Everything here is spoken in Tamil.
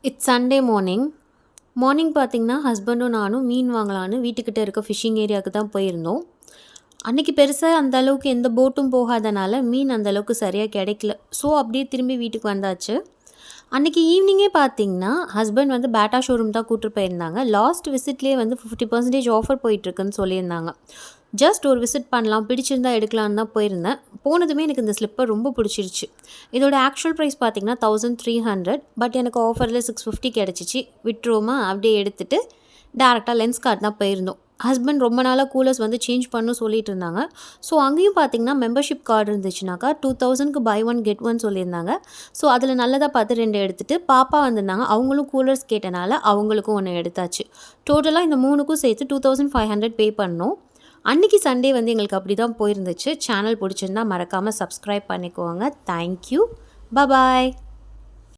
It's Sunday morning. மார்னிங் பார்த்தீங்கன்னா, ஹஸ்பண்டும் நானும் மீன் வாங்கலான்னு வீட்டுக்கிட்ட இருக்க ஃபிஷிங் ஏரியாவுக்கு தான் போயிருந்தோம். அன்னைக்கு பெருசா அந்த அளவுக்கு எந்த போட்டும் போகாதனால, மீன் அந்த அளவுக்கு சரியா கிடைக்கல. ஸோ, அப்படியே திரும்பி வீட்டுக்கு வந்தாச்சு. அன்னைக்கு ஈவினிங்கே பார்த்தீங்கன்னா, ஹஸ்பண்ட் வந்து பேட்டா ஷோரூம் தான் கூட்டிட்டு போயிருந்தாங்க. லாஸ்ட் விசிட்லேயே வந்து 50% ஆஃபர் போயிட்டுருக்குன்னு சொல்லியிருந்தாங்க. ஜஸ்ட் ஒரு விசிட் பண்ணலாம், பிடிச்சிருந்தா எடுக்கலான்னு தான் போயிருந்தேன். போனதுமே எனக்கு இந்த ஸ்லிப்பர் ரொம்ப பிடிச்சிருச்சு. இதோட ஆக்சுவல் ப்ரைஸ் பார்த்தீங்கன்னா 1300, பட் எனக்கு ஆஃபரில் 650 கிடச்சிச்சு. விட்டுருவோமா அப்படியே எடுத்துகிட்டு டேரெக்டாக லென்ஸ் கார்ட் தான் போயிருந்தோம். ஹஸ்பண்ட் ரொம்ப நாளாக கூலர்ஸ் வந்து சேஞ்ச் பண்ணணும் சொல்லிட்டு இருந்தாங்க. ஸோ அங்கேயும் பார்த்தீங்கன்னா மெம்பர்ஷிப் கார்டு இருந்துச்சுனாக்கா 2000க்கு பை ஒன் கெட் ஒன் சொல்லியிருந்தாங்க. ஸோ அதில் நல்லதாக பார்த்து 2 எடுத்துகிட்டு பாப்பா வந்திருந்தாங்க. அவங்களும் கூலர்ஸ் கேட்டனால அவங்களுக்கும் 1 எடுத்தாச்சு. டோட்டலாக இந்த 3க்கும் சேர்த்து 2500 பே பண்ணோம். அன்றைக்கி சண்டே வந்து எங்களுக்கு அப்படி தான் போயிருந்துச்சு. சேனல் பிடிச்சிருந்தா மறக்காமல் சப்ஸ்கிரைப் பண்ணிக்கோங்க. தேங்க்யூ. பபாய்.